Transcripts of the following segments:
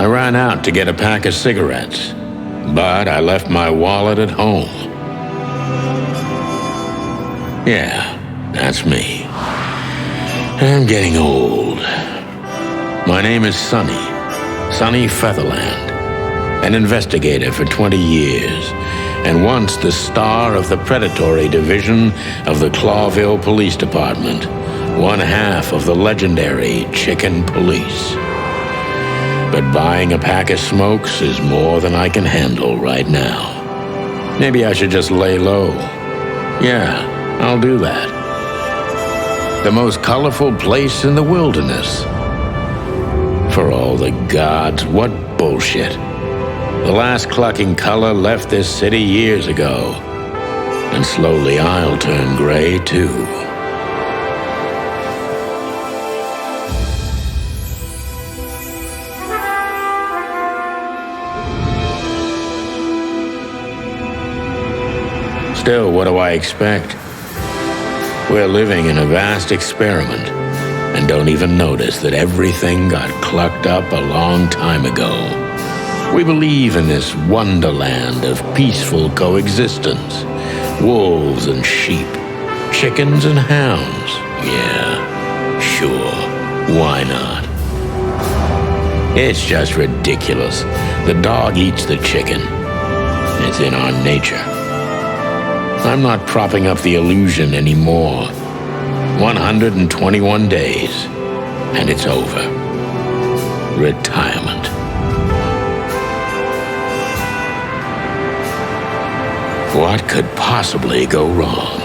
I ran out to get a pack of cigarettes, but I left my wallet at home. Yeah, that's me. I'm getting old. My name is Sonny Featherland, an investigator for 20 years, and once the star of the predatory division of the Clawville Police Department, one half of the legendary Chicken Police. But buying a pack of smokes is more than I can handle right now. Maybe I should just lay low. Yeah, I'll do that. The most colorful place in the wilderness. For all the gods, what bullshit. The last clucking color left this city years ago. And slowly I'll turn gray too. Still, what do I expect? We're living in a vast experiment, and don't even notice that everything got clucked up a long time ago. We believe in this wonderland of peaceful coexistence. Wolves and sheep, chickens and hounds. Yeah, sure, why not? It's just ridiculous. The dog eats the chicken. It's in our nature. I'm not propping up the illusion anymore. 121 days, and it's over. Retirement. What could possibly go wrong?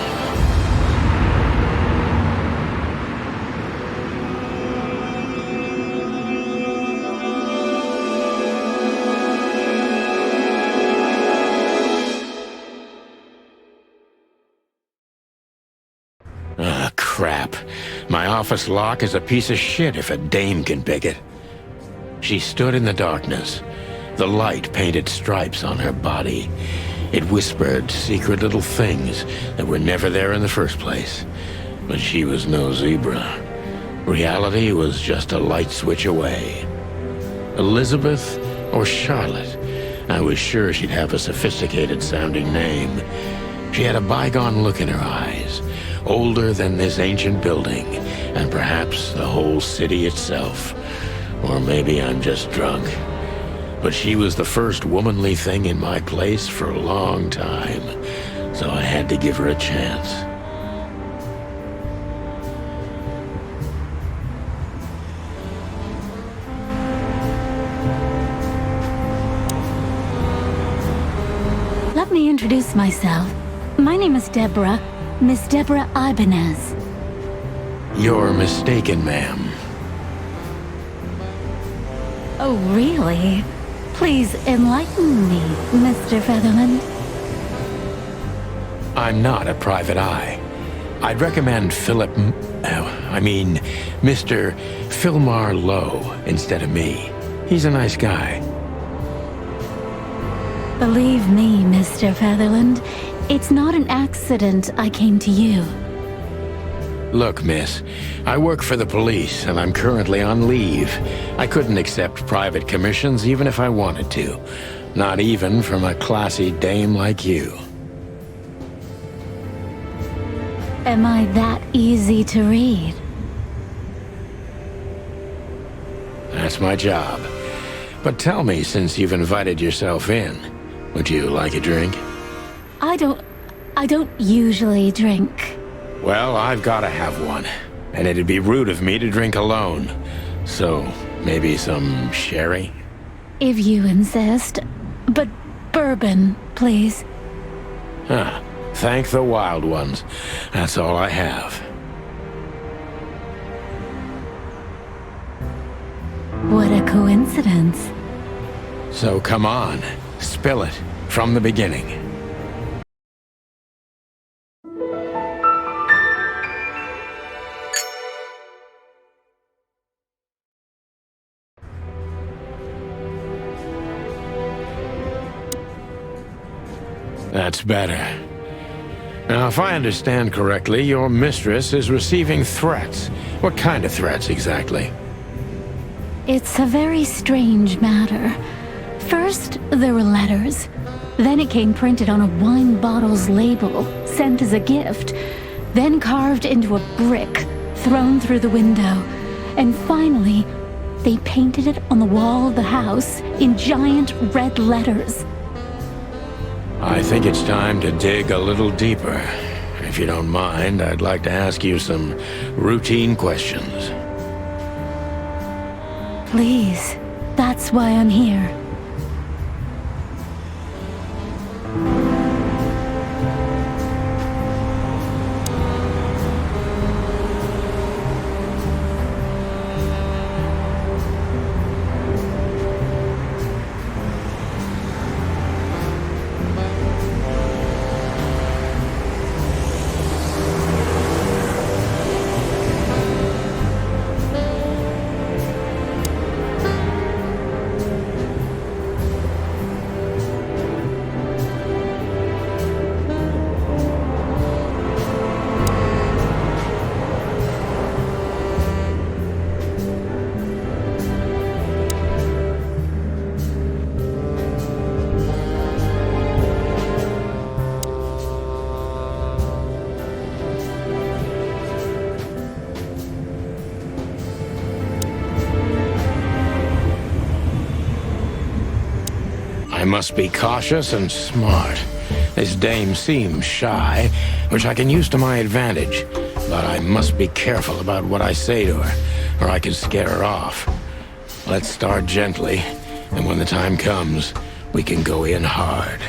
Crap. My office lock is a piece of shit if a dame can pick it. She stood in the darkness. The light painted stripes on her body. It whispered secret little things that were never there in the first place. But she was no zebra. Reality was just a light switch away. Elizabeth or Charlotte? I was sure she'd have a sophisticated-sounding name. She had a bygone look in her eyes. Older than this ancient building, and perhaps the whole city itself. Or maybe I'm just drunk. But she was the first womanly thing in my place for a long time, so I had to give her a chance. Let me introduce myself. My name is Deborah. Miss Deborah Ibanez. You're mistaken, ma'am. Oh, really? Please enlighten me, Mr. Featherland. I'm not a private eye. I'd recommend Mr. Philmar Lowe instead of me. He's a nice guy. Believe me, Mr. Featherland, it's not an accident I came to you. Look, miss, I work for the police, and I'm currently on leave. I couldn't accept private commissions even if I wanted to. Not even from a classy dame like you. Am I that easy to read? That's my job. But tell me, since you've invited yourself in, would you like a drink? I don't usually drink. Well, I've gotta have one. And it'd be rude of me to drink alone. So, maybe some sherry? If you insist. But bourbon, please. Huh. Thank the wild ones. That's all I have. What a coincidence. So come on, spill it from the beginning. That's better. Now, if I understand correctly, your mistress is receiving threats. What kind of threats, exactly? It's a very strange matter. First, there were letters. Then it came printed on a wine bottle's label, sent as a gift. Then carved into a brick, thrown through the window. And finally, they painted it on the wall of the house in giant red letters. I think it's time to dig a little deeper. If you don't mind, I'd like to ask you some routine questions. Please, that's why I'm here. I must be cautious and smart. This dame seems shy, which I can use to my advantage. But I must be careful about what I say to her, or I can scare her off. Let's start gently, and when the time comes, we can go in hard.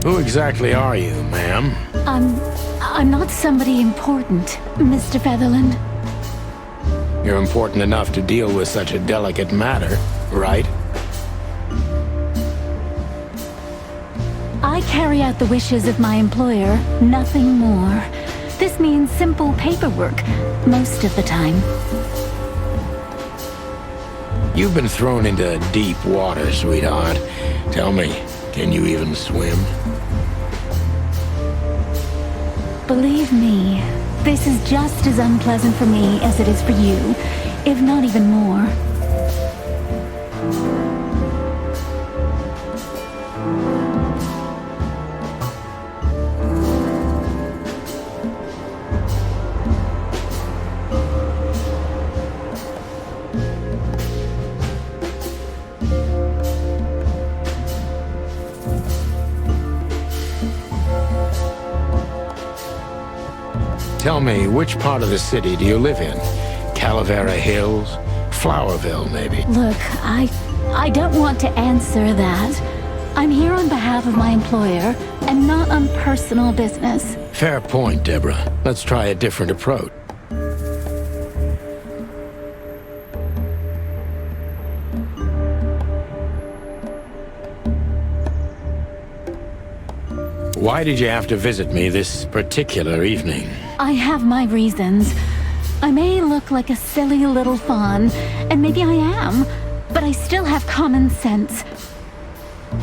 Who exactly are you, ma'am? I'm not somebody important, Mr. Featherland. You're important enough to deal with such a delicate matter, right? I carry out the wishes of my employer, nothing more. This means simple paperwork, most of the time. You've been thrown into deep water, sweetheart. Tell me, can you even swim? Believe me, this is just as unpleasant for me as it is for you, if not even more. Tell me, which part of the city do you live in? Calavera Hills? Flowerville, maybe? Look, I don't want to answer that. I'm here on behalf of my employer, and not on personal business. Fair point, Deborah. Let's try a different approach. Why did you have to visit me this particular evening? I have my reasons. I may look like a silly little fawn, and maybe I am, but I still have common sense.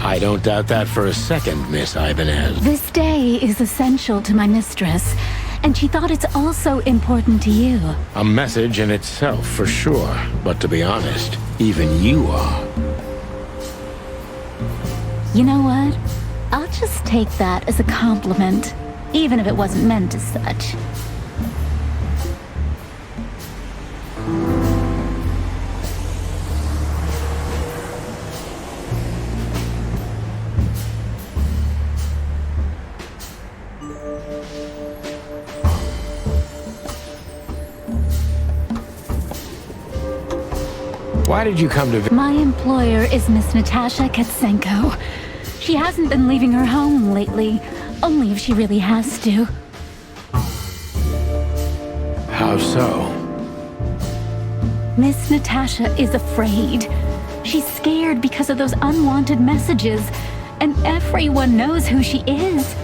I don't doubt that for a second, Miss Ibanez. This day is essential to my mistress, and she thought it's also important to you. A message in itself, for sure. But to be honest, even you are. You know what? I'll just take that as a compliment, even if it wasn't meant as such. Why did you come to My employer is Miss Natasha Katsenko. She hasn't been leaving her home lately, only if she really has to. How so? Miss Natasha is afraid. She's scared because of those unwanted messages, and everyone knows who she is.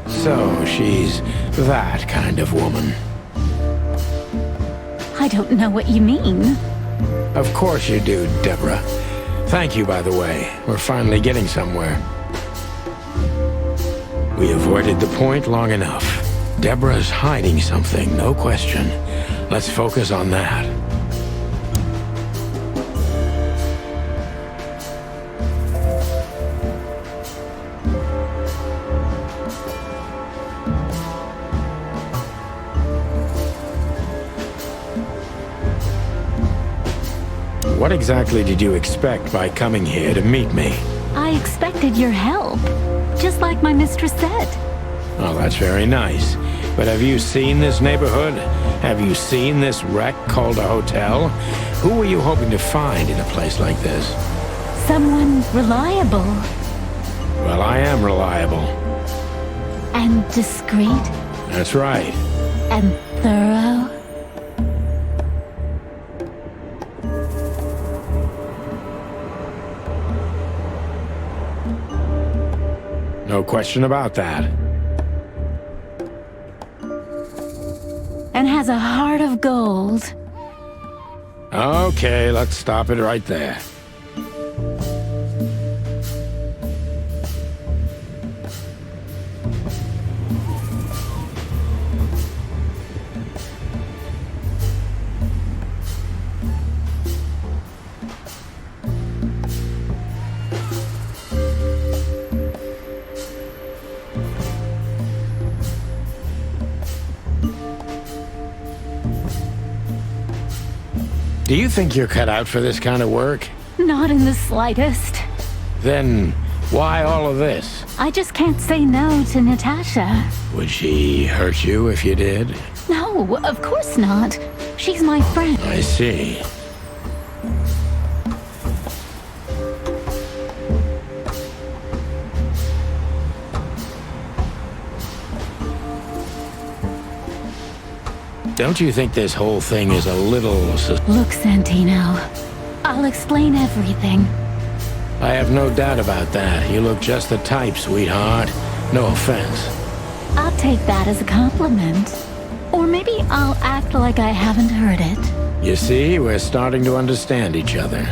So she's that kind of woman. I don't know what you mean. Of course you do, Deborah. Thank you, by the way. We're finally getting somewhere. We avoided the point long enough. Deborah's hiding something, no question. Let's focus on that. What exactly did you expect by coming here to meet me? I expected your help, just like my mistress said. Oh, that's very nice. But have you seen this neighborhood? Have you seen this wreck called a hotel? Who were you hoping to find in a place like this? Someone reliable. Well, I am reliable. And discreet. That's right. And thorough. No question about that. And has a heart of gold. Okay, let's stop it right there. Do you think you're cut out for this kind of work? Not in the slightest. Then why all of this? I just can't say no to Natasha. Would she hurt you if you did? No, of course not. She's my friend. I see. Don't you think this whole thing is a little... Look, Santino, I'll explain everything. I have no doubt about that. You look just the type, sweetheart. No offense. I'll take that as a compliment. Or maybe I'll act like I haven't heard it. You see, we're starting to understand each other.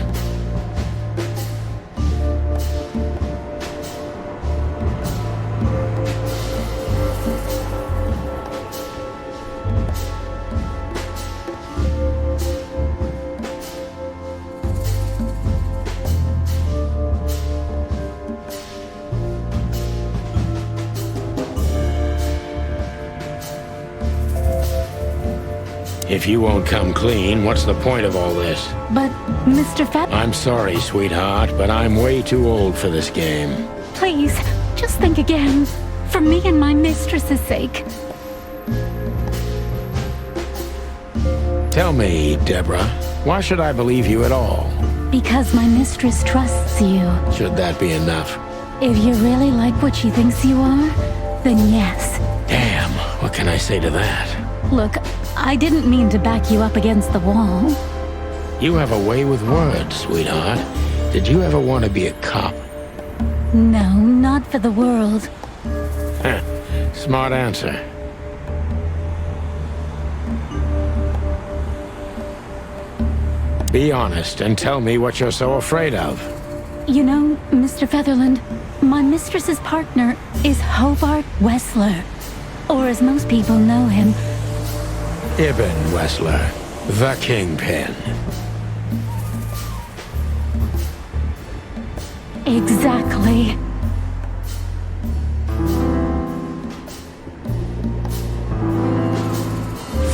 If you won't come clean, what's the point of all this? But, Mr. I'm sorry, sweetheart, but I'm way too old for this game. Please, just think again. For me and my mistress's sake. Tell me, Deborah, why should I believe you at all? Because my mistress trusts you. Should that be enough? If you really like what she thinks you are, then yes. Damn, what can I say to that? Look, I didn't mean to back you up against the wall. You have a way with words, sweetheart. Did you ever want to be a cop? No, not for the world. Heh, smart answer. Be honest and tell me what you're so afraid of. You know, Mr. Featherland, my mistress's partner is Hobart Wessler. Or as most people know him, Ibn Wessler, the Kingpin. Exactly.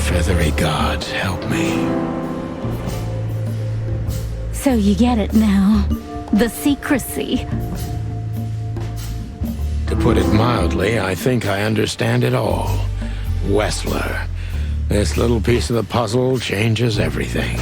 Feathery gods, help me. So you get it now. The secrecy. To put it mildly, I think I understand it all. Wessler. This little piece of the puzzle changes everything.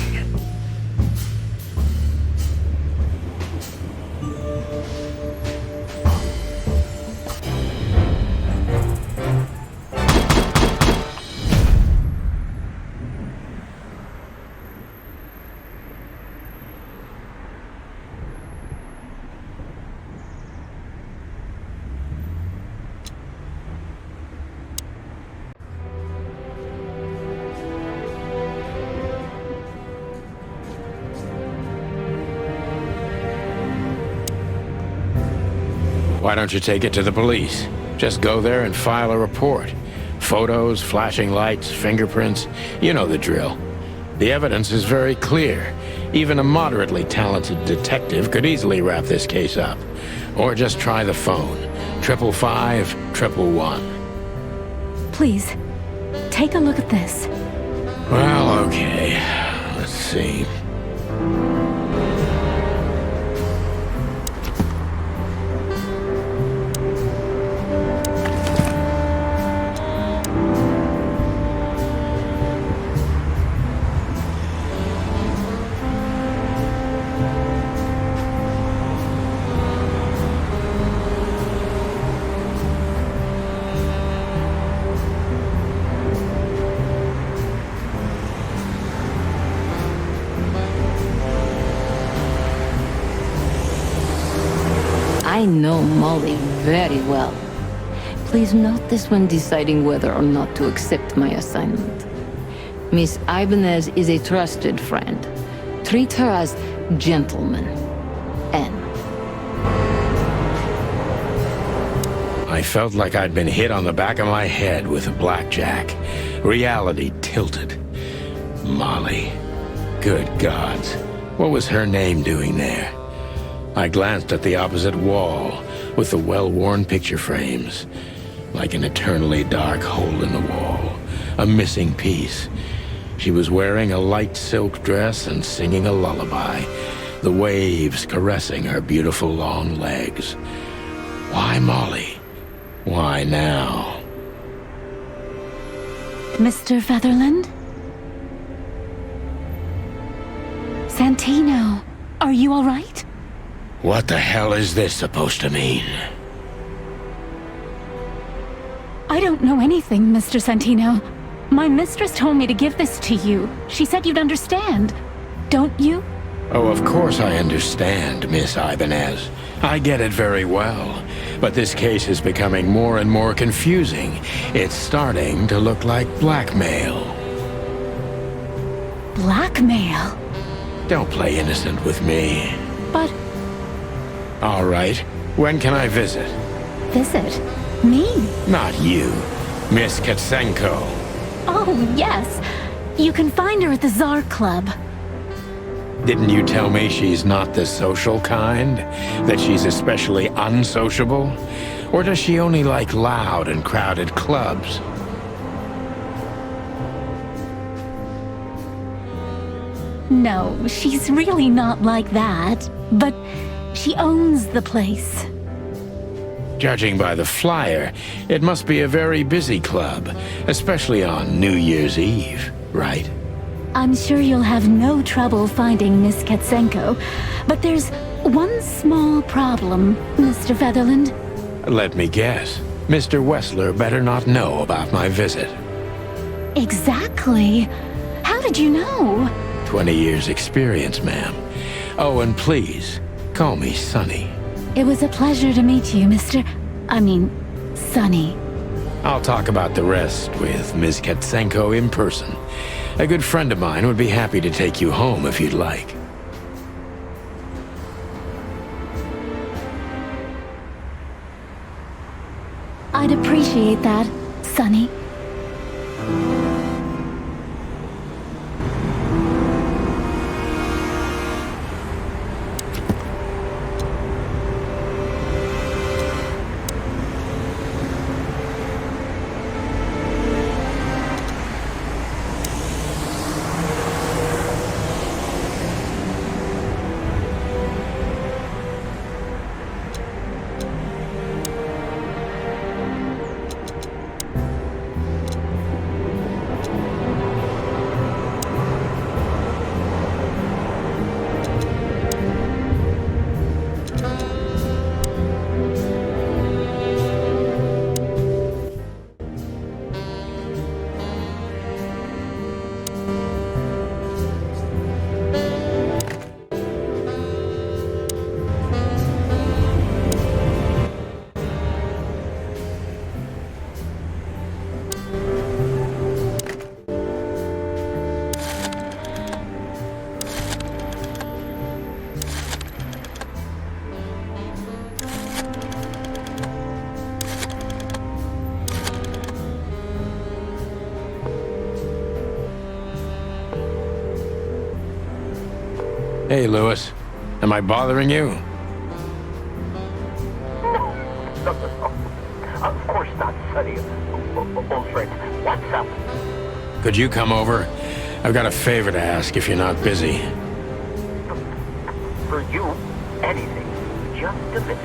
Why don't you take it to the police? Just go there and file a report. Photos, flashing lights, fingerprints, you know the drill. The evidence is very clear. Even a moderately talented detective could easily wrap this case up. Or just try the phone. 555-111. Please, take a look at this. Well, okay. Let's see. I know Molly very well. Please note this when deciding whether or not to accept my assignment. Miss Ibanez is a trusted friend. Treat her as gentleman. N. I felt like I'd been hit on the back of my head with a blackjack. Reality tilted. Molly. Good gods. What was her name doing there? I glanced at the opposite wall with the well-worn picture frames. Like an eternally dark hole in the wall. A missing piece. She was wearing a light silk dress and singing a lullaby. The waves caressing her beautiful long legs. Why Molly? Why now? Mr. Featherland? Santino, are you all right? What the hell is this supposed to mean? I don't know anything, Mr. Santino. My mistress told me to give this to you. She said you'd understand. Don't you? Oh, of course I understand, Miss Ibanez. I get it very well. But this case is becoming more and more confusing. It's starting to look like blackmail. Blackmail? Don't play innocent with me. But... All right. When can I visit? Visit? Me? Not you. Miss Katsenko. Oh, yes. You can find her at the Tsar Club. Didn't you tell me she's not the social kind? That she's especially unsociable? Or does she only like loud and crowded clubs? No, she's really not like that. But she owns the place. Judging by the flyer, it must be a very busy club, especially on New Year's Eve, right? I'm sure you'll have no trouble finding Miss Katsenko, but there's one small problem, Mr. Featherland. Let me guess. Mr. Wessler better not know about my visit. Exactly. How did you know? 20 years experience, ma'am. Oh, and please, call me Sonny. It was a pleasure to meet you, Sonny. I'll talk about the rest with Ms. Katsenko in person. A good friend of mine would be happy to take you home if you'd like. I'd appreciate that, Sonny. Hey, Lewis. Am I bothering you? No. Of course not, Sonny. Old friend, what's up? Could you come over? I've got a favor to ask if you're not busy. For you, anything. Just a minute.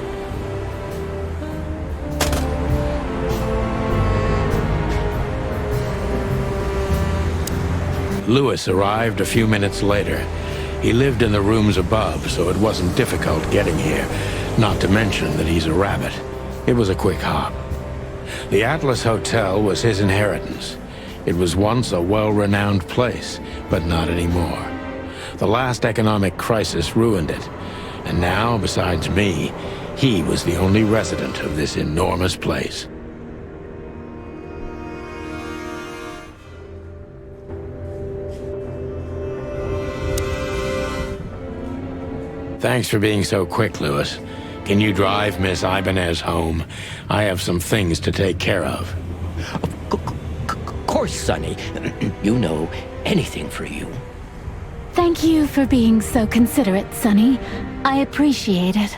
Lewis arrived a few minutes later. He lived in the rooms above, so it wasn't difficult getting here, not to mention that he's a rabbit. It was a quick hop. The Atlas Hotel was his inheritance. It was once a well-renowned place, but not anymore. The last economic crisis ruined it, and now, besides me, he was the only resident of this enormous place. Thanks for being so quick, Lewis. Can you drive Miss Ibanez home? I have some things to take care of. Of course, Sonny. You know, anything for you. Thank you for being so considerate, Sonny. I appreciate it.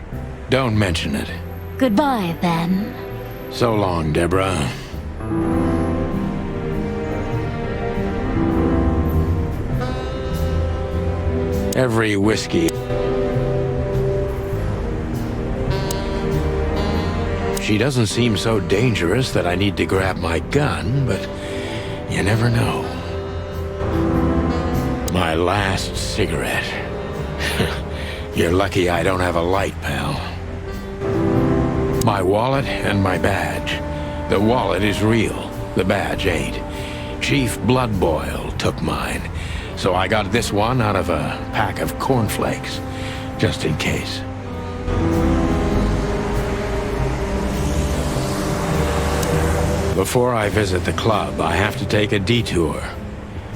Don't mention it. Goodbye, then. So long, Deborah. Every whiskey. She doesn't seem so dangerous that I need to grab my gun, but you never know. My last cigarette. You're lucky I don't have a light, pal. My wallet and my badge. The wallet is real, the badge ain't. Chief Bloodboil took mine, so I got this one out of a pack of cornflakes, just in case. Before I visit the club, I have to take a detour.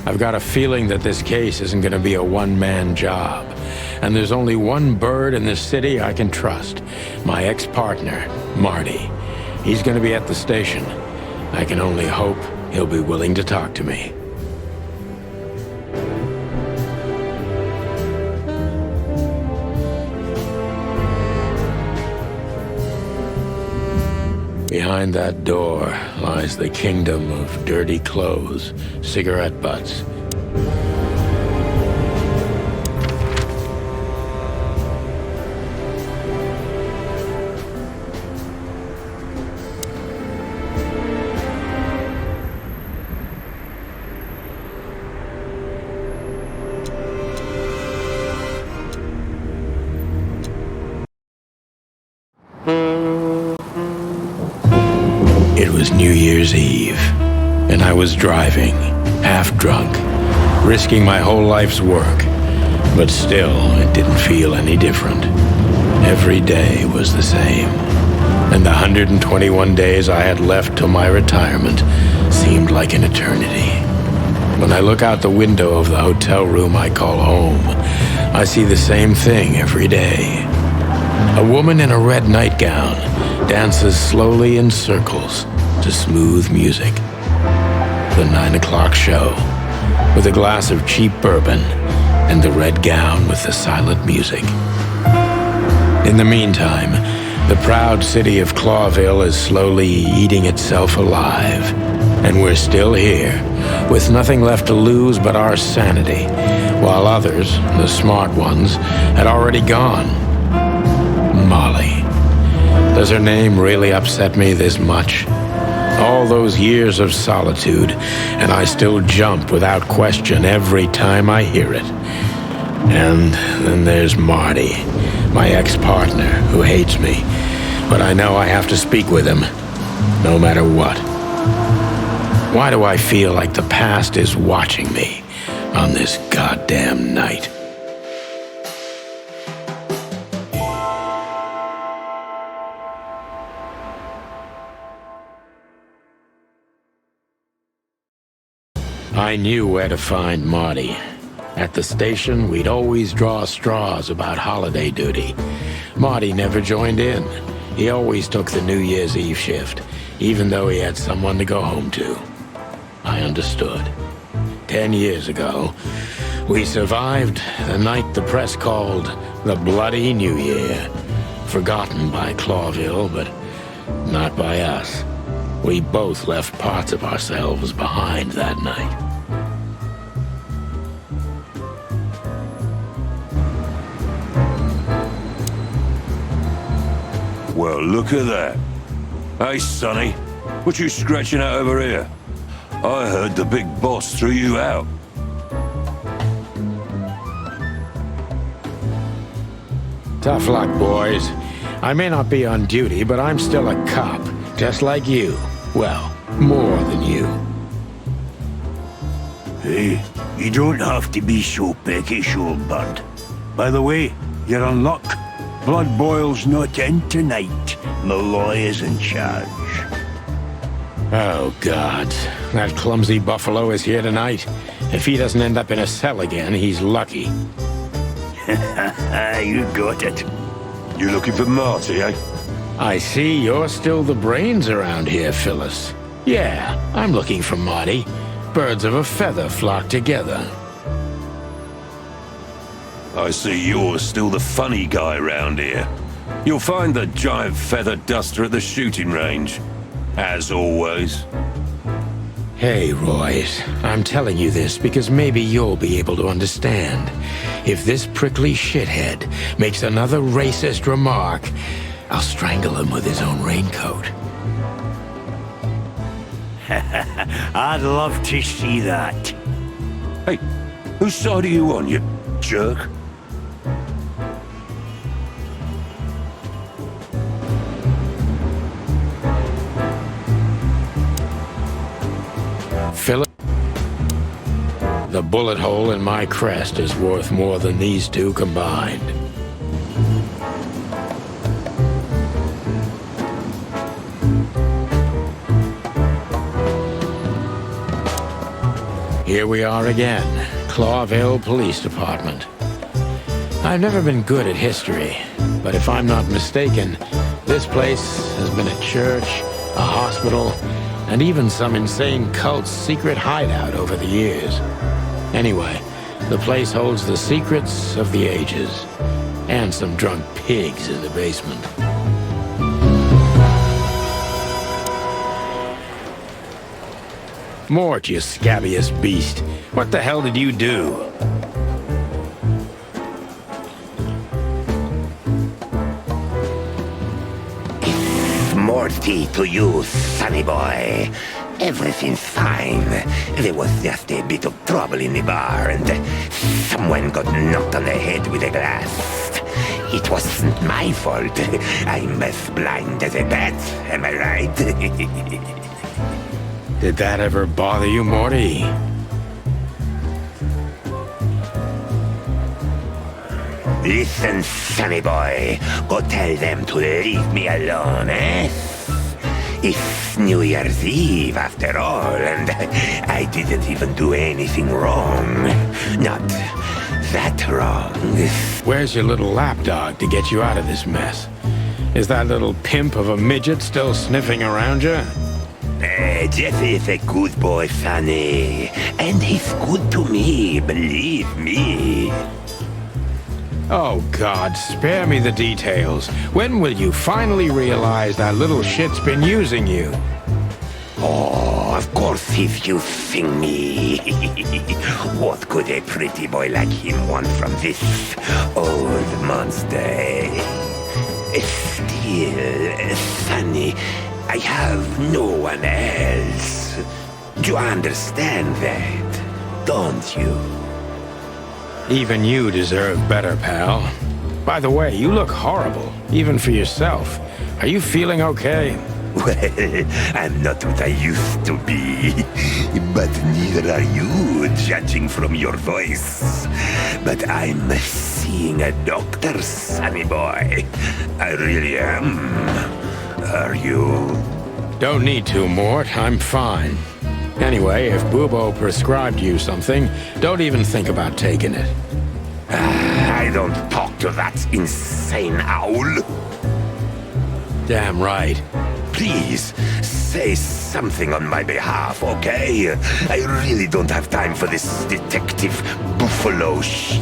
I've got a feeling that this case isn't going to be a one-man job. And there's only one bird in this city I can trust. My ex-partner, Marty. He's going to be at the station. I can only hope he'll be willing to talk to me. Behind that door lies the kingdom of dirty clothes, cigarette butts. It was New Year's Eve, and I was driving, half drunk, risking my whole life's work. But still, it didn't feel any different. Every day was the same, and the 121 days I had left till my retirement seemed like an eternity. When I look out the window of the hotel room I call home, I see the same thing every day. A woman in a red nightgown dances slowly in circles to smooth music. The 9 o'clock show, with a glass of cheap bourbon and the red gown with the silent music. In the meantime, the proud city of Clawville is slowly eating itself alive, and we're still here, with nothing left to lose but our sanity, while others, the smart ones, had already gone. Molly. Does her name really upset me this much? All those years of solitude, and I still jump without question every time I hear it. And then there's Marty, my ex-partner, who hates me. But I know I have to speak with him, no matter what. Why do I feel like the past is watching me on this goddamn night? I knew where to find Marty. At the station, we'd always draw straws about holiday duty. Marty never joined in. He always took the New Year's Eve shift, even though he had someone to go home to. I understood. 10 years ago, We survived the night the press called the Bloody New Year. Forgotten by Clawville, but not by us. We both left parts of ourselves behind that night. Well, look at that. Hey, Sonny, what you scratching out over here? I heard the big boss threw you out. Tough luck, boys. I may not be on duty, but I'm still a cop, just like you. Well, more than you. Hey, you don't have to be so peckish, old bud. By the way, you're on luck. Blood Boil's not in tonight. Malloy is in charge. Oh, God. That clumsy buffalo is here tonight. If he doesn't end up in a cell again, he's lucky. You got it. You looking for Marty, eh? I see you're still the brains around here, Phyllis. Yeah, I'm looking for Marty. Birds of a feather flock together. I see you're still the funny guy round here. You'll find the giant feather duster at the shooting range. As always. Hey, Royce, I'm telling you this because maybe you'll be able to understand. If this prickly shithead makes another racist remark, I'll strangle him with his own raincoat. I'd love to see that. Hey, whose side are you on, you jerk? Philip, the bullet hole in my crest is worth more than these two combined. Here we are again, Clawville Police Department. I've never been good at history, but if I'm not mistaken, this place has been a church, a hospital, and even some insane cult's secret hideout over the years. Anyway, the place holds the secrets of the ages, and some drunk pigs in the basement. Mort, you scabbiest beast. What the hell did you do? Morty to you, sonny boy. Everything's fine. There was just a bit of trouble in the bar, and someone got knocked on the head with a glass. It wasn't my fault. I'm as blind as a bat, am I right? Did that ever bother you, Morty? Listen, sonny boy. Go tell them to leave me alone, eh? It's New Year's Eve, after all, and I didn't even do anything wrong. Not that wrong. Where's your little lapdog to get you out of this mess? Is that little pimp of a midget still sniffing around you? Jeff is a good boy, sonny. And he's good to me, believe me. Oh, God, spare me the details. When will you finally realize that little shit's been using you? Oh, of course he's using me. What could a pretty boy like him want from this old monster? Still, sonny, I have no one else. You understand that, don't you? Even you deserve better, pal. By the way, you look horrible, even for yourself. Are you feeling okay? Well, I'm not what I used to be, but neither are you, judging from your voice. But I'm seeing a doctor, sonny boy. I really am. Are you? Don't need to, Mort. I'm fine. Anyway, if Bubo prescribed you something, don't even think about taking it. I don't talk to that insane owl. Damn right. Please, say something on my behalf, okay? I really don't have time for this detective buffalo shit.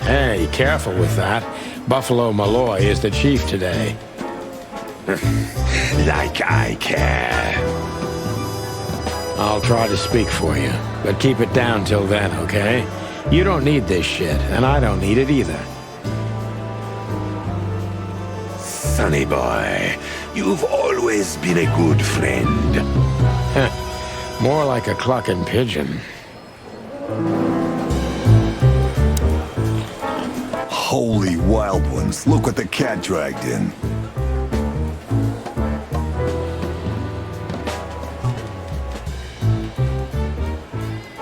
Hey, careful with that. Buffalo Malloy is the chief today. Like I care. I'll try to speak for you, but keep it down till then, okay? You don't need this shit, and I don't need it either. Sonny boy, you've always been a good friend. More like a clucking pigeon. Holy wild ones, look what the cat dragged in.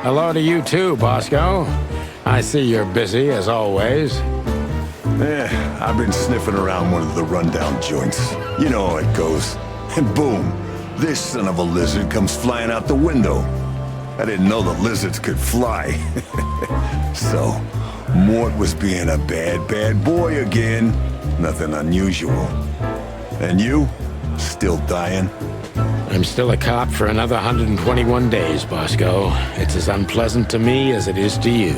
Hello to you too, Bosco. I see you're busy, as always. I've been sniffing around one of the rundown joints. You know how it goes. And boom, this son of a lizard comes flying out the window. I didn't know the lizards could fly. So, Mort was being a bad boy again. Nothing unusual. And you? Still dying? I'm still a cop for another 121 days, Bosco. It's as unpleasant to me as it is to you.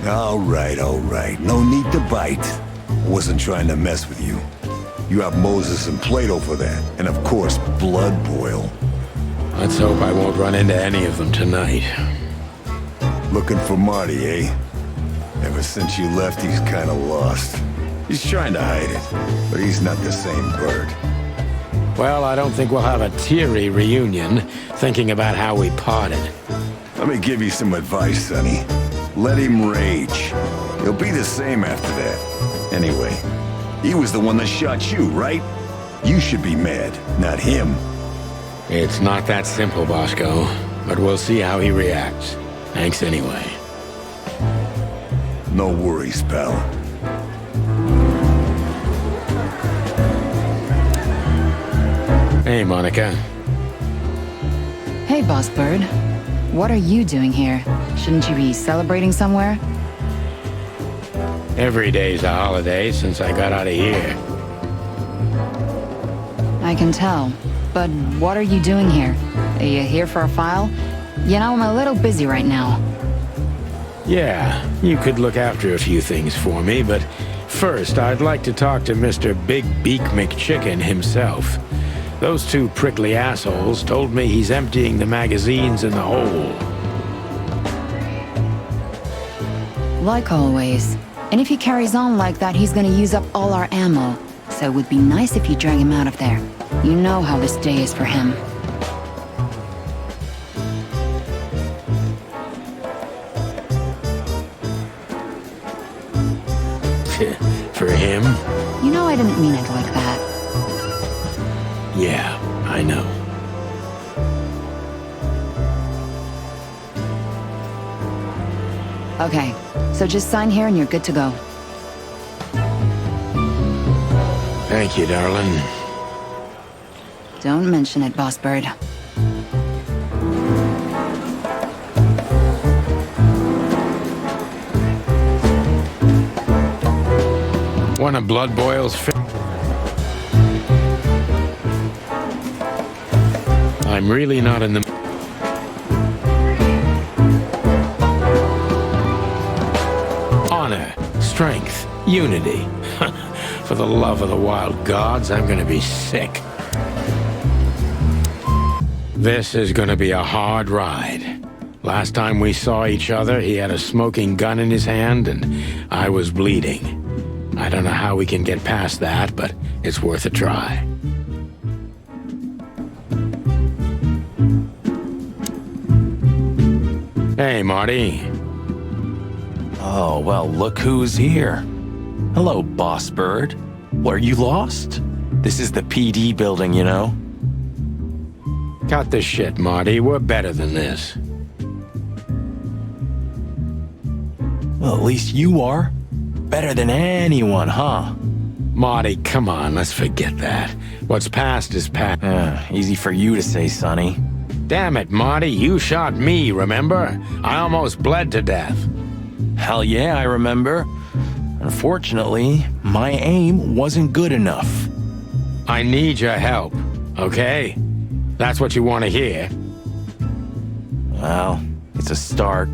All right. No need to bite. I wasn't trying to mess with you. You have Moses and Plato for that. And of course, Blood Boil. Let's hope I won't run into any of them tonight. Looking for Marty, eh? Ever since you left, he's kinda lost. He's trying to hide it, but he's not the same bird. Well, I don't think we'll have a teary reunion, thinking about how we parted. Let me give you some advice, Sonny. Let him rage. He'll be the same after that. Anyway, he was the one that shot you, right? You should be mad, not him. It's not that simple, Bosco, but we'll see how he reacts. Thanks anyway. No worries, pal. Hey, Monica. Hey, Boss Bird. What are you doing here? Shouldn't you be celebrating somewhere? Every day's a holiday since I got out of here. I can tell. But what are you doing here? Are you here for a file? You know, I'm a little busy right now. Yeah, you could look after a few things for me, but first I'd like to talk to Mr. Big Beak McChicken himself. Those two prickly assholes told me he's emptying the magazines in the hole. Like always. And if he carries on like that, he's gonna use up all our ammo. So it would be nice if you drag him out of there. You know how this day is for him. For him? You know I didn't mean it like that. Yeah, I know. Okay, so just sign here and you're good to go. Thank you, darling. Don't mention it, Boss Bird. One of Blood Boil's I'm really not in the... Honor, strength, unity. For the love of the wild gods, I'm gonna be sick. This is gonna be a hard ride. Last time we saw each other, he had a smoking gun in his hand, and I was bleeding. I don't know how we can get past that, but it's worth a try. Hey, Marty. Oh, well, look who's here. Hello, Boss Bird. Were you lost? This is the PD building, you know? Cut the shit, Marty. We're better than this. Well, at least you are. Better than anyone, huh? Marty, come on, let's forget that. What's past is past. Easy for you to say, Sonny. Damn it, Marty, you shot me, remember? I almost bled to death. Hell yeah, I remember. Unfortunately, my aim wasn't good enough. I need your help, okay? That's what you want to hear. Well, it's a start.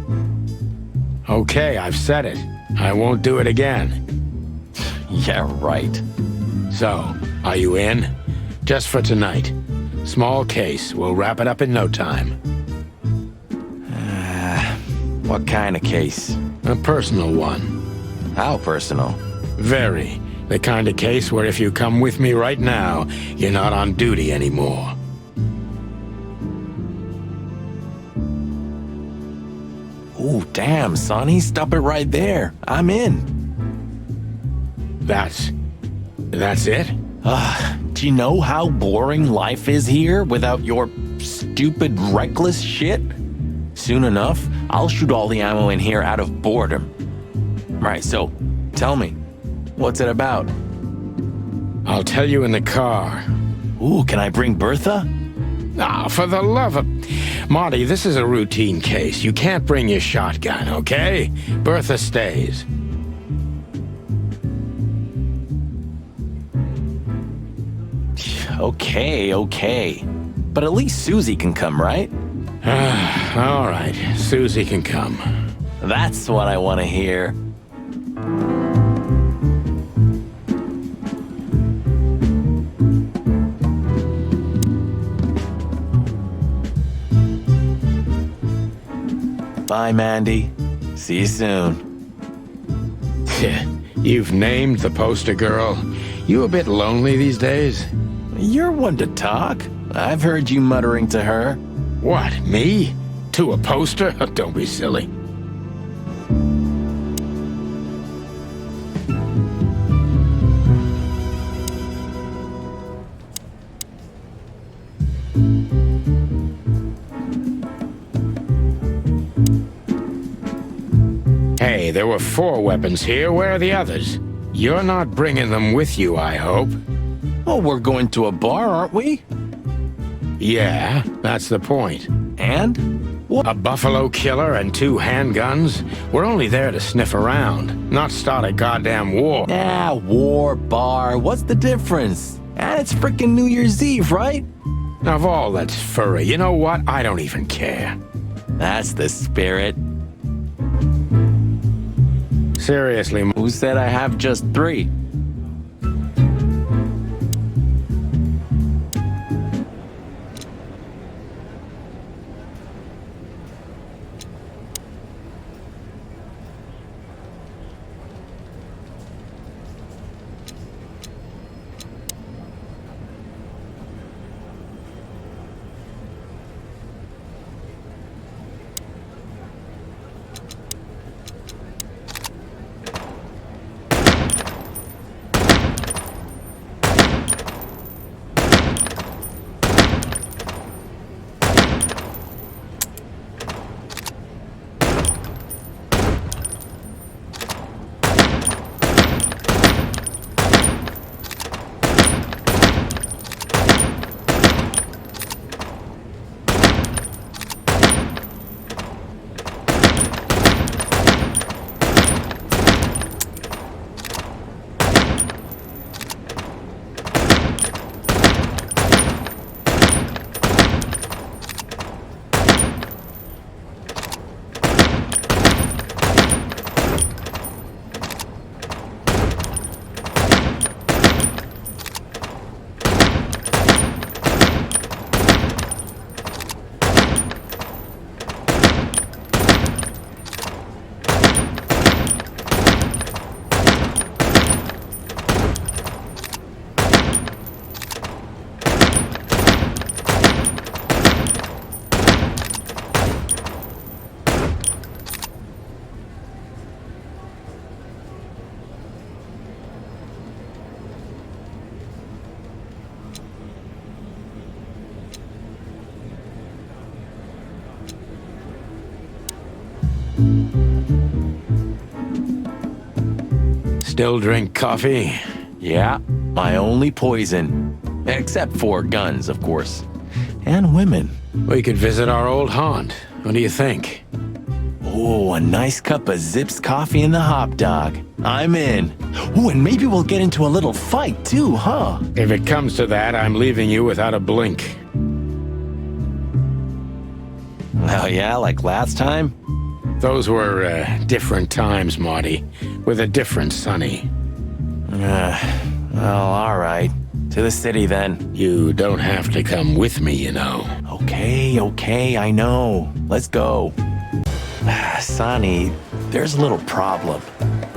Okay, I've said it. I won't do it again. Yeah, right. So, are you in? Just for tonight. Small case. We'll wrap it up in no time. What kind of case? A personal one. How personal? Very. The kind of case where if you come with me right now, you're not on duty anymore. Ooh, damn, Sonny, stop it right there. I'm in. That's it? Do you know how boring life is here without your stupid, reckless shit? Soon enough, I'll shoot all the ammo in here out of boredom. Right, so, tell me, what's it about? I'll tell you in the car. Ooh, can I bring Bertha? Ah, for the love of... Marty, this is a routine case. You can't bring your shotgun, okay? Bertha stays. Okay. But at least Susie can come, right? All right, Susie can come. That's what I want to hear. Bye, Mandy. See you soon. You've named the poster girl. You a bit lonely these days? You're one to talk. I've heard you muttering to her. What, me? To a poster? Don't be silly. Hey, there were 4 weapons here. Where are the others? You're not bringing them with you, I hope. Oh, we're going to a bar, aren't we? Yeah, that's the point. And? What? A buffalo killer and 2 handguns? We're only there to sniff around, not start a goddamn war. War, bar, what's the difference? And it's frickin' New Year's Eve, right? Of all that's furry, you know what? I don't even care. That's the spirit. Seriously, who said I have just 3? Still drink coffee? Yeah, my only poison. Except for guns, of course. And women. We could visit our old haunt. What do you think? Oh, a nice cup of Zips coffee and the hot dog. I'm in. Oh, and maybe we'll get into a little fight too, huh? If it comes to that, I'm leaving you without a blink. Oh yeah, like last time? Those were different times, Marty, with a different Sonny. Well, all right. To the city then. You don't have to come with me, you know. Okay, I know. Let's go. Sonny, there's a little problem.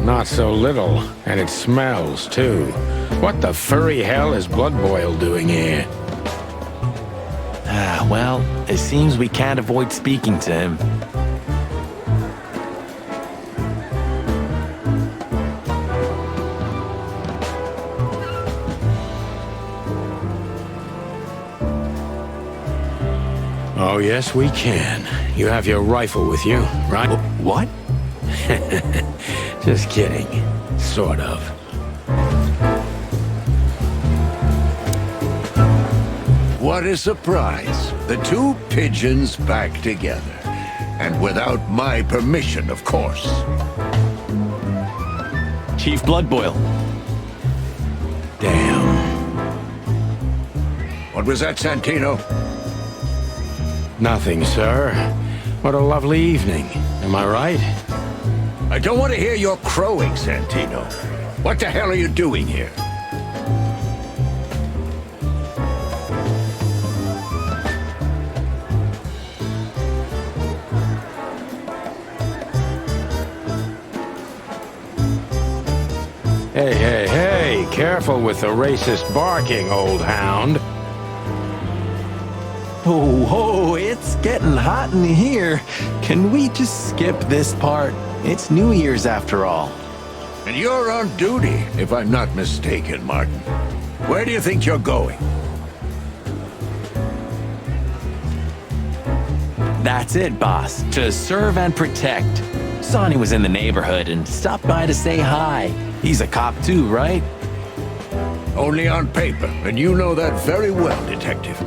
Not so little, and it smells, too. What the furry hell is Blood Boil doing here? Well, it seems we can't avoid speaking to him. Oh, yes, we can. You have your rifle with you, right? What? Just kidding. Sort of. What a surprise. The two pigeons back together. And without my permission, of course. Chief Bloodboil. Damn. What was that, Santino? Nothing, sir. What a lovely evening. Am I right? I don't want to hear your crowing, Santino. What the hell are you doing here? Hey, careful with the racist barking, old hound. Oh, it's getting hot in here. Can we just skip this part? It's New Year's after all. And you're on duty, if I'm not mistaken, Martin. Where do you think you're going? That's it, boss. To serve and protect. Sonny was in the neighborhood and stopped by to say hi. He's a cop too, right? Only on paper, and you know that very well, Detective.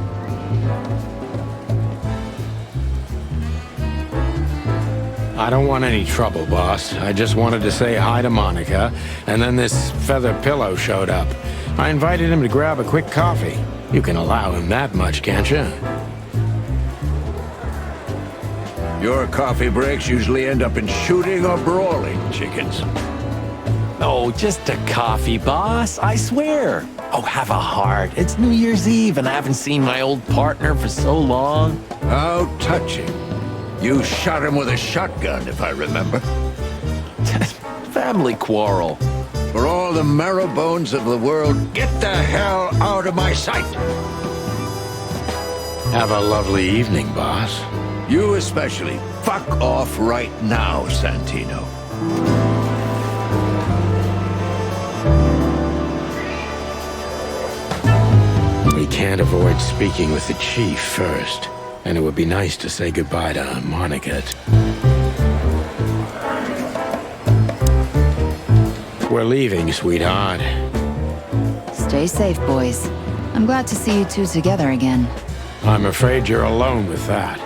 I don't want any trouble, boss. I just wanted to say hi to Monica, and then this feather pillow showed up. I invited him to grab a quick coffee. You can allow him that much, can't you? Your coffee breaks usually end up in shooting or brawling, chickens. Oh, just a coffee, boss. I swear. Oh, have a heart. It's New Year's Eve, and I haven't seen my old partner for so long. How touching. You shot him with a shotgun, if I remember. Family quarrel. For all the marrow bones of the world, get the hell out of my sight! Have a lovely evening, boss. You especially. Fuck off right now, Santino. We can't avoid speaking with the chief first. And it would be nice to say goodbye to Monica. We're leaving, sweetheart. Stay safe, boys. I'm glad to see you two together again. I'm afraid you're alone with that.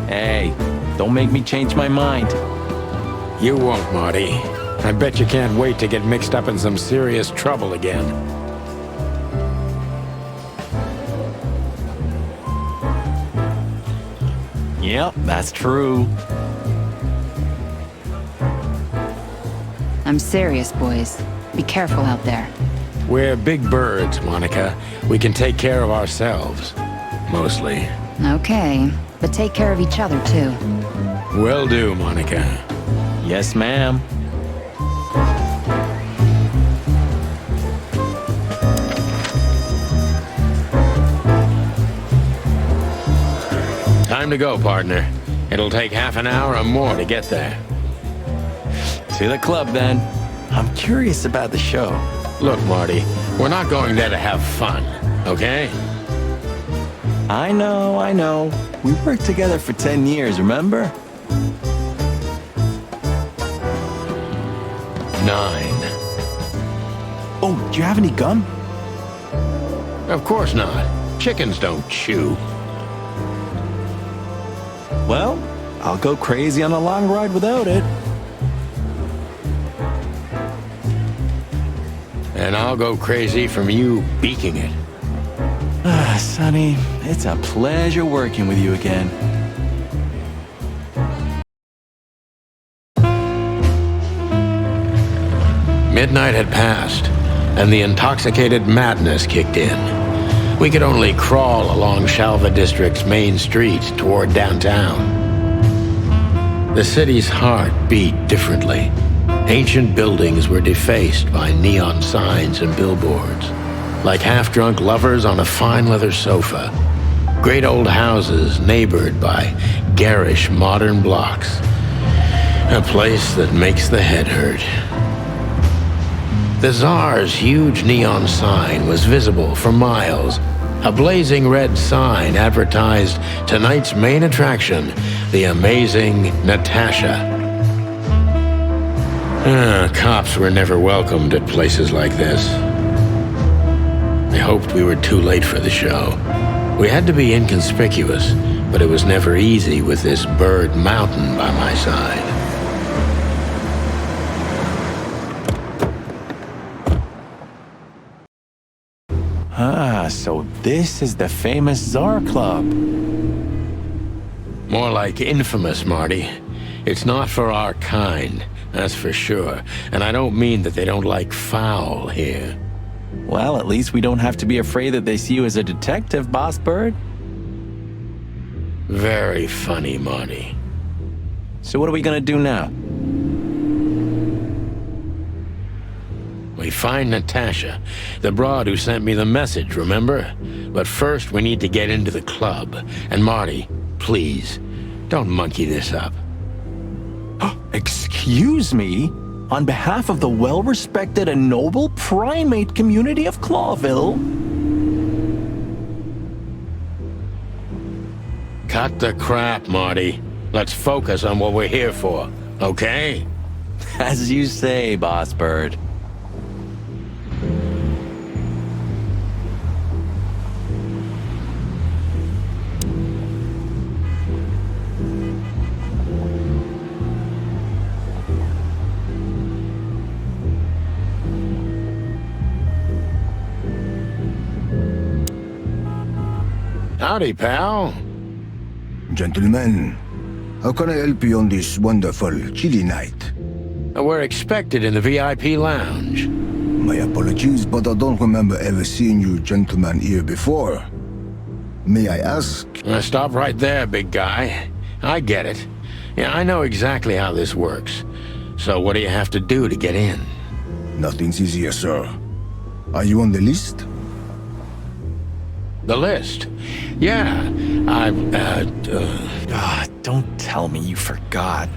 Hey, don't make me change my mind. You won't, Marty. I bet you can't wait to get mixed up in some serious trouble again. Yep, that's true. I'm serious, boys. Be careful out there. We're big birds, Monica. We can take care of ourselves. Mostly. Okay, but take care of each other, too. Will do, Monica. Yes, ma'am. Time to go, partner. It'll take half an hour or more to get there. To the club, then. I'm curious about the show. Look, Marty, we're not going there to have fun, okay? I know. We worked together for 10 years, remember? 9. Oh, do you have any gum? Of course not. Chickens don't chew. Well, I'll go crazy on a long ride without it. And I'll go crazy from you beaking it. Ah, Sonny, it's a pleasure working with you again. Midnight had passed, and the intoxicated madness kicked in. We could only crawl along Shalva District's main street toward downtown. The city's heart beat differently. Ancient buildings were defaced by neon signs and billboards, like half-drunk lovers on a fine leather sofa. Great old houses neighbored by garish modern blocks. A place that makes the head hurt. The Tsar's huge neon sign was visible for miles. A blazing red sign advertised tonight's main attraction, the amazing Natasha. Cops were never welcomed at places like this. I hoped we were too late for the show. We had to be inconspicuous, but it was never easy with this bird mountain by my side. Ah, so this is the famous Tsar Club. More like infamous, Marty. It's not for our kind, that's for sure. And I don't mean that they don't like foul here. Well, at least we don't have to be afraid that they see you as a detective, Boss Bird. Very funny, Marty. So what are we gonna do now? We find Natasha, the broad who sent me the message, remember? But first we need to get into the club. And Marty, please, don't monkey this up. Excuse me? On behalf of the well-respected and noble primate community of Clawville? Cut the crap, Marty. Let's focus on what we're here for, okay? As you say, Boss Bird. Howdy, pal. Gentlemen, how can I help you on this wonderful, chilly night? We're expected in the VIP lounge. My apologies, but I don't remember ever seeing you gentlemen here before. May I ask? Stop right there, big guy. I get it. Yeah, I know exactly how this works. So what do you have to do to get in? Nothing's easier, sir. Are you on the list? The list? Yeah, don't tell me you forgot.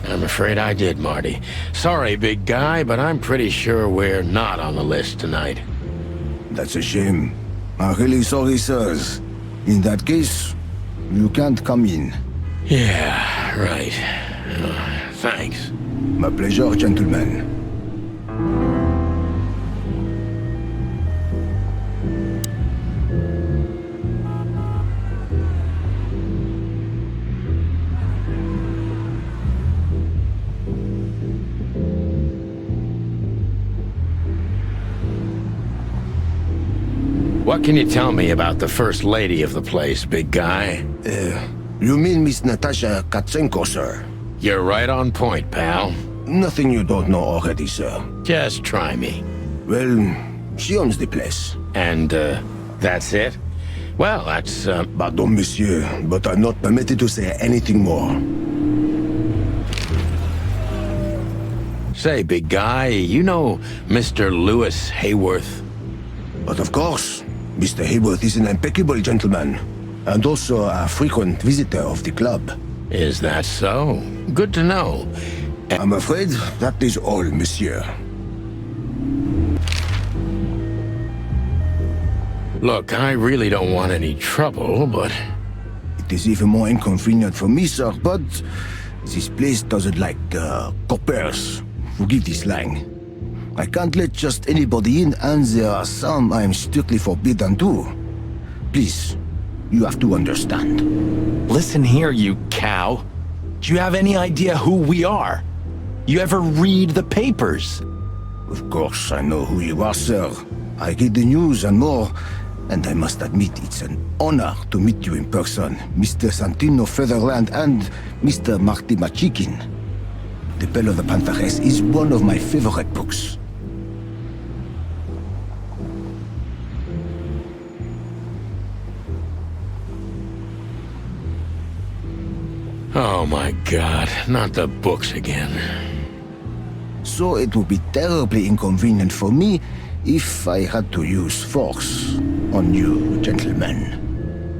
I'm afraid I did, Marty. Sorry, big guy, but I'm pretty sure we're not on the list tonight. That's a shame. I'm really sorry, sirs. In that case, you can't come in. Yeah, right. Thanks. My pleasure, gentlemen. What can you tell me about the first lady of the place, big guy? You mean Miss Natasha Katsenko, sir? You're right on point, pal. Nothing you don't know already, sir. Just try me. Well, she owns the place. And, that's it? Well, that's, Pardon, monsieur, but I'm not permitted to say anything more. Say, big guy, you know Mr. Lewis Hayworth? But of course, Mr. Hayworth is an impeccable gentleman, and also a frequent visitor of the club. Is that so? Good to know. I'm afraid that is all, monsieur. Look, I really don't want any trouble, but... It is even more inconvenient for me, sir, but this place doesn't like coppers. Forgive the slang. I can't let just anybody in, and there are some I'm strictly forbidden to. Please, you have to understand. Listen here, you cow. Do you have any idea who we are? You ever read the papers? Of course, I know who you are, sir. I read the news and more, and I must admit it's an honor to meet you in person, Mr. Santino Featherland and Mr. Marty Machikin. The Bell of the Pantheress is one of my favorite books. Oh my God, not the books again. So it would be terribly inconvenient for me if I had to use force on you, gentlemen.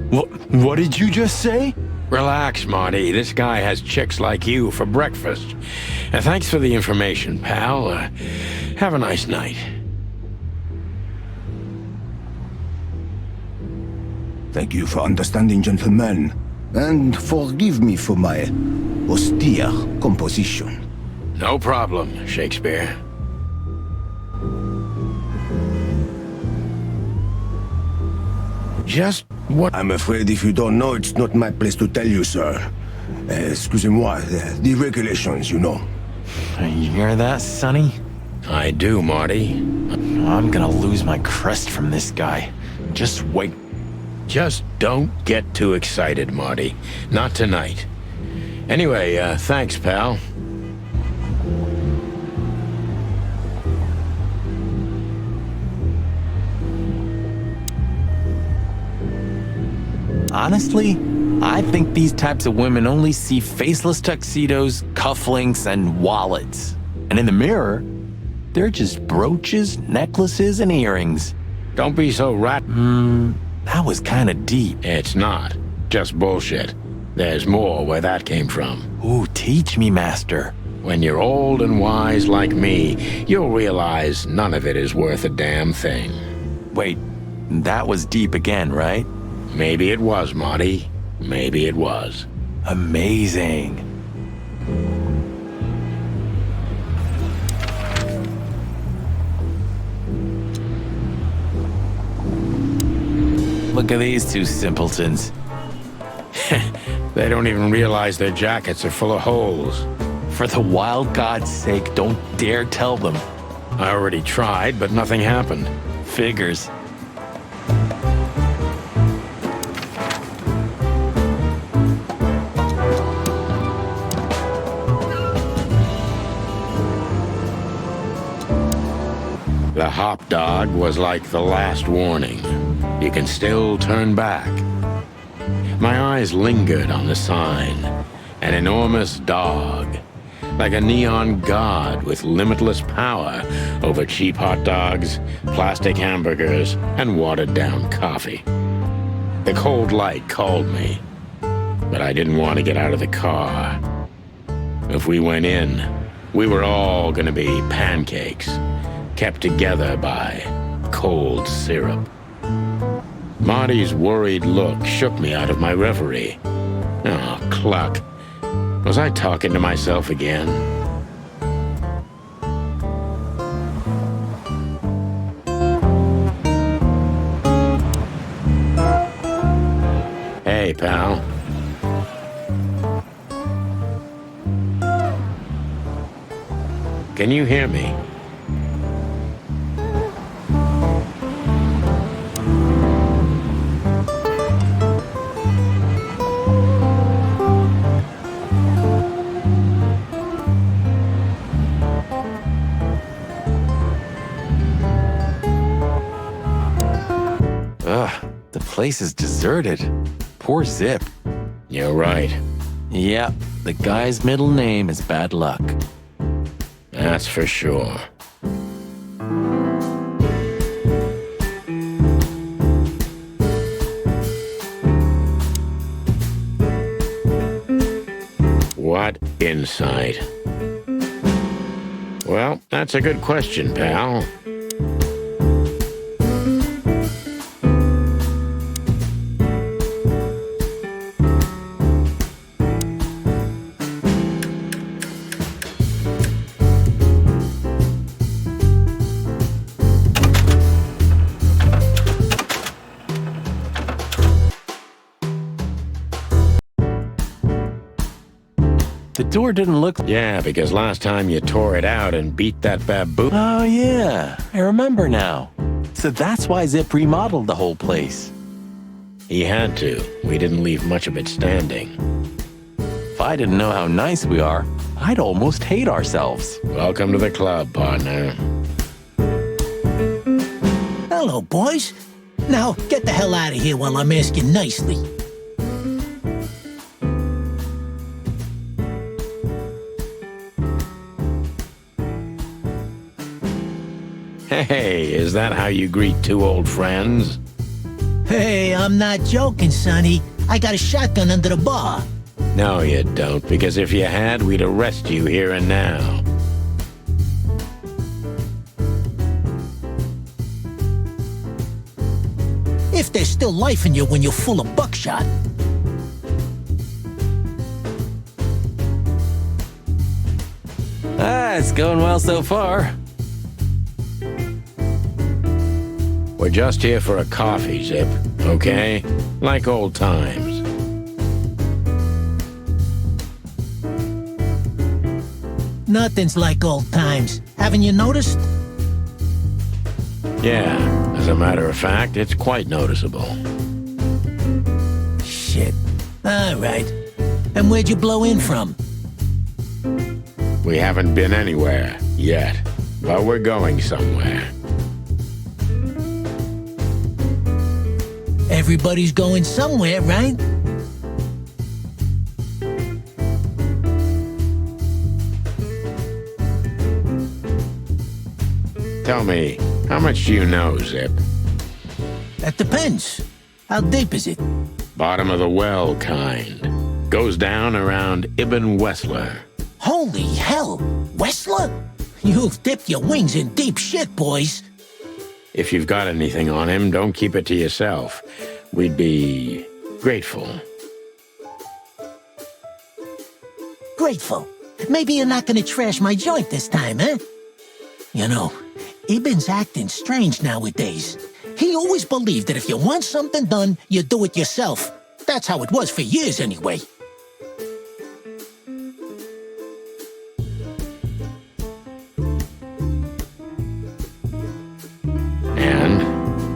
What did you just say? Relax, Marty. This guy has chicks like you for breakfast. Thanks for the information, pal. Have a nice night. Thank you for understanding, gentlemen. And forgive me for my austere composition. No problem, Shakespeare. Just what... I'm afraid if you don't know, it's not my place to tell you, sir. Excusez-moi, the regulations, you know. You hear that, Sonny? I do, Marty. I'm gonna lose my crest from this guy. Just wait. Just don't get too excited, Marty. Not tonight. Anyway, thanks, pal. Honestly, I think these types of women only see faceless tuxedos, cufflinks, and wallets. And in the mirror, they're just brooches, necklaces, and earrings. Don't be so That was kind of deep. It's not. Just bullshit. There's more where that came from. Ooh, teach me, master. When you're old and wise like me, you'll realize none of it is worth a damn thing. Wait, that was deep again, right? Maybe it was, Marty. Maybe it was. Amazing. Look at these two simpletons. They don't even realize their jackets are full of holes. For the wild God's sake, don't dare tell them. I already tried, but nothing happened. Figures. The hop dog was like the last warning. You can still turn back. My eyes lingered on the sign. An enormous dog. Like a neon god with limitless power over cheap hot dogs, plastic hamburgers, and watered-down coffee. The cold light called me, but I didn't want to get out of the car. If we went in, we were all gonna be pancakes, kept together by cold syrup. Marty's worried look shook me out of my reverie. Oh, cluck. Was I talking to myself again? Hey, pal. Can you hear me? The place is deserted. Poor Zip. You're right. Yep, the guy's middle name is Bad Luck. That's for sure. What insight? Well, that's a good question, pal. door didn't look... Yeah, because last time you tore it out and beat that baboon... Oh, yeah. I remember now. So that's why Zip remodeled the whole place. He had to. We didn't leave much of it standing. If I didn't know how nice we are, I'd almost hate ourselves. Welcome to the club, partner. Hello, boys. Now, get the hell out of here while I'm asking nicely. Hey, is that how you greet two old friends? Hey, I'm not joking, Sonny. I got a shotgun under the bar. No, you don't, because if you had, we'd arrest you here and now. If there's still life in you when you're full of buckshot. It's going well so far. We're just here for a coffee, Zip, okay? Like old times. Nothing's like old times. Haven't you noticed? Yeah, as a matter of fact, it's quite noticeable. Shit. All right. And where'd you blow in from? We haven't been anywhere yet, but we're going somewhere. Everybody's going somewhere, right? Tell me, how much do you know, Zip? That depends. How deep is it? Bottom of the well kind. Goes down around Ibn Wessler. Holy hell! Wessler? You've dipped your wings in deep shit, boys. If you've got anything on him, don't keep it to yourself. We'd be grateful. Grateful? Maybe you're not gonna trash my joint this time, eh? You know, Ibn's acting strange nowadays. He always believed that if you want something done, you do it yourself. That's how it was for years anyway.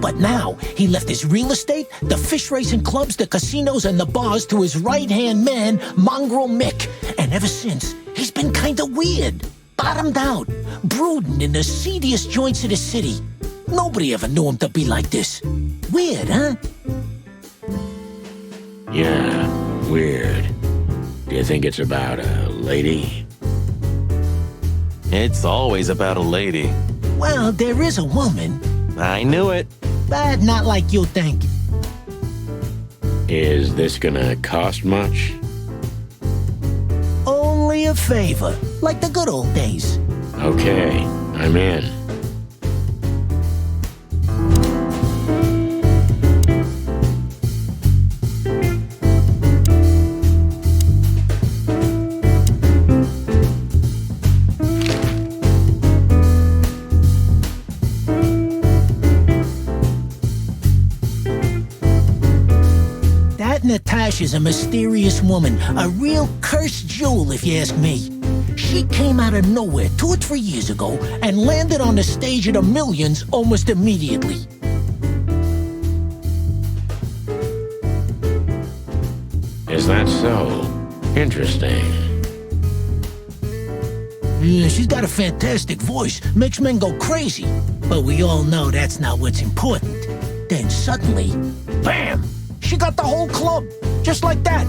But now, he left his real estate, the fish racing clubs, the casinos, and the bars to his right-hand man, Mongrel Mick. And ever since, he's been kinda weird. Bottomed out, brooding in the seediest joints of the city. Nobody ever knew him to be like this. Weird, huh? Yeah, weird. Do you think it's about a lady? It's always about a lady. Well, there is a woman. I knew it. But not like you think. Is this gonna cost much? Only a favor, like the good old days. Okay, I'm in. Natasha's a mysterious woman, a real cursed jewel if you ask me. She came out of nowhere 2 or 3 years ago and landed on the stage of the Millions almost immediately. Is that so? Interesting. Yeah, she's got a fantastic voice, makes men go crazy. But we all know that's not what's important. Then suddenly, bam! She got the whole club, just like that.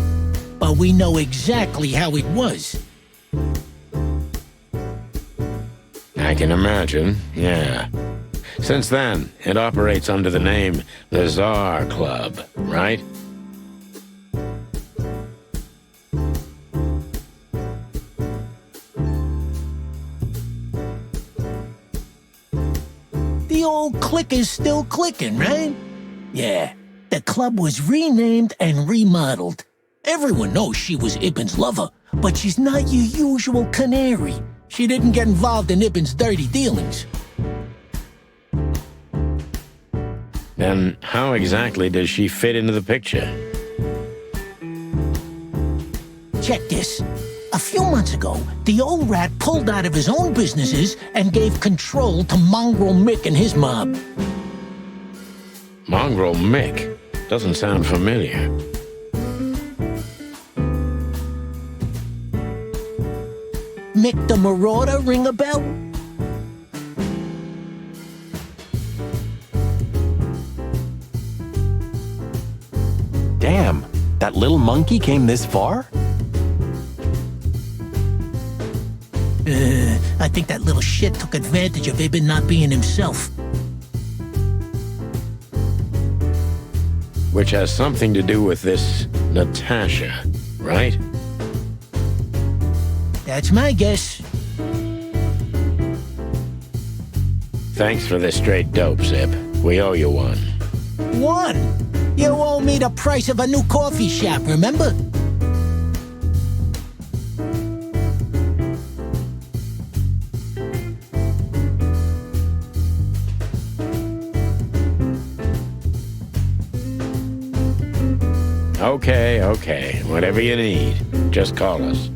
But we know exactly how it was. I can imagine, yeah. Since then, it operates under the name the Tsar Club, right? The old click is still clicking, right? Yeah. The club was renamed and remodeled. Everyone knows she was Ibn's lover, but she's not your usual canary. She didn't get involved in Ibn's dirty dealings. Then how exactly does she fit into the picture? Check this. A few months ago, the old rat pulled out of his own businesses and gave control to Mongrel Mick and his mob. Mongrel Mick? Doesn't sound familiar. Mick the Marauder ring a bell? Damn, that little monkey came this far? I think that little shit took advantage of Ibn not being himself. Which has something to do with this Natasha, right? That's my guess. Thanks for this straight dope, Zip. We owe you one. One? You owe me the price of a new coffee shop, remember? Okay. Whatever you need, just call us.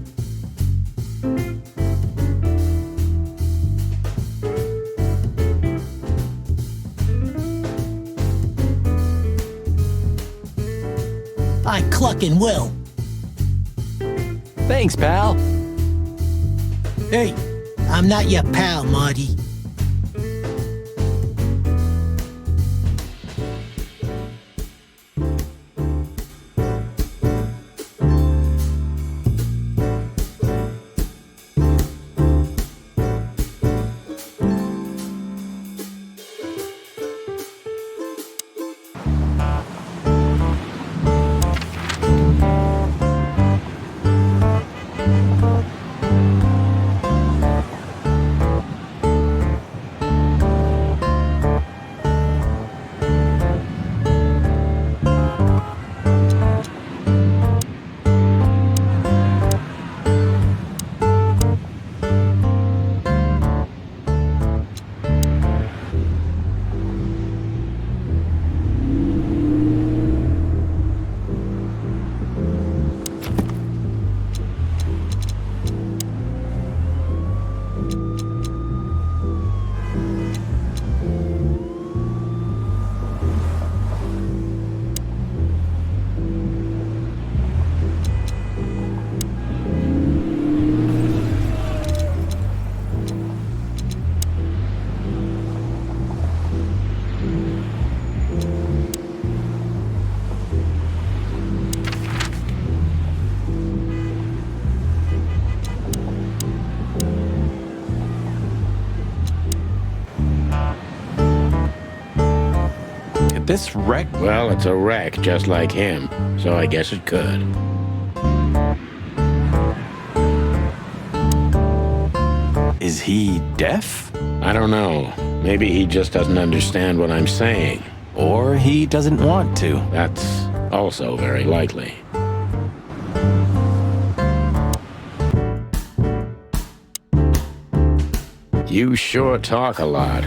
I clucking will. Thanks, pal. Hey, I'm not your pal, Marty. This wreck? Well, it's a wreck just like him, so I guess it could. Is he deaf? I don't know. Maybe he just doesn't understand what I'm saying. Or he doesn't want to. That's also very likely. You sure talk a lot.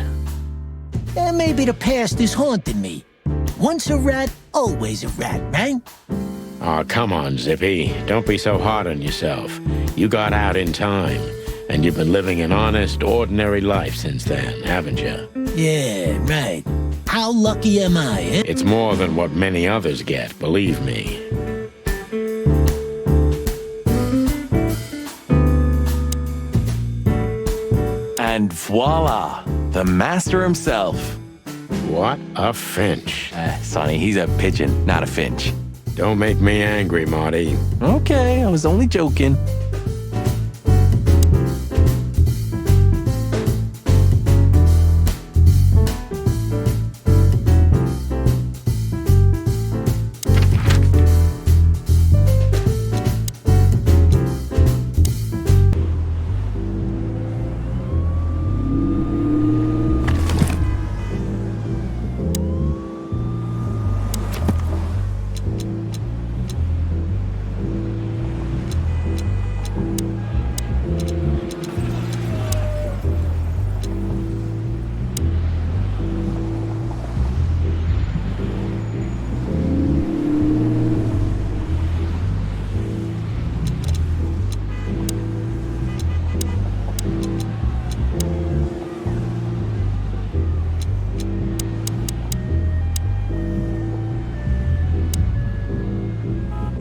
Maybe the past is haunting me. Once a rat, always a rat, right? Aw, come on, Zippy. Don't be so hard on yourself. You got out in time, and you've been living an honest, ordinary life since then, haven't you? Yeah, right. How lucky am I, eh? It's more than what many others get, believe me. And voila, the master himself. What a finch. Sonny, he's a pigeon, not a finch. Don't make me angry, Marty. Okay, I was only joking.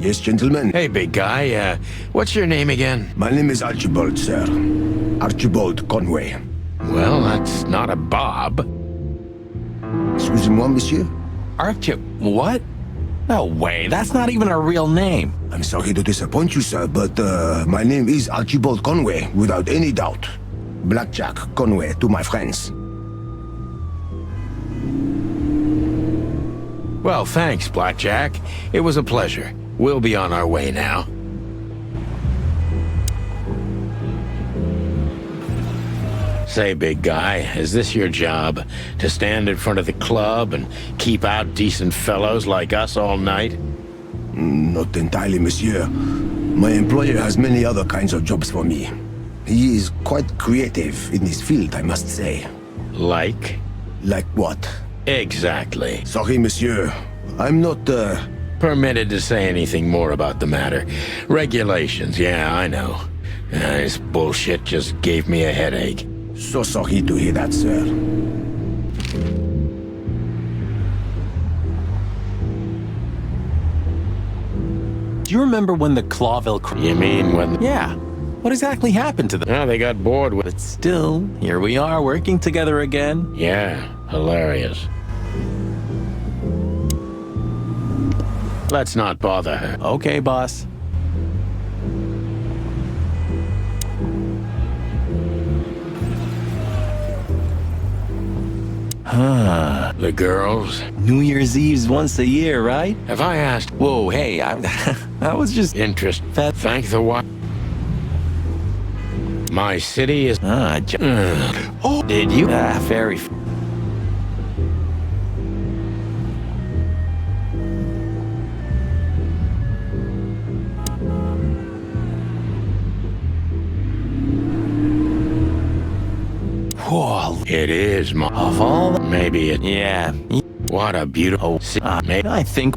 Yes, gentlemen. Hey, big guy, what's your name again? My name is Archibald, sir. Archibald Conway. Well, that's not a Bob. Excusez-moi, monsieur? What? No way, that's not even a real name. I'm sorry to disappoint you, sir, but my name is Archibald Conway, without any doubt. Blackjack Conway to my friends. Well, thanks, Blackjack. It was a pleasure. We'll be on our way now. Say, big guy, is this your job? To stand in front of the club and keep out decent fellows like us all night? Not entirely, monsieur. My employer has many other kinds of jobs for me. He is quite creative in his field, I must say. Like? Like what? Exactly. Sorry, monsieur. I'm not, permitted to say anything more about the matter. Regulations, yeah, I know. This bullshit just gave me a headache. So sorry to hear that, sir. Do you remember when the Clawville... You mean when... Yeah. What exactly happened to them? Oh, they got bored with... But still, here we are working together again. Yeah, hilarious. Let's not bother her. Okay, boss. The girls? New Year's Eve's once a year, right? Have I asked? Whoa, hey, I was just... Interest. Thank the what? My city is... Oh, did you? Very... Whoa, it is, of all... Maybe it... Yeah. What a beautiful... I think...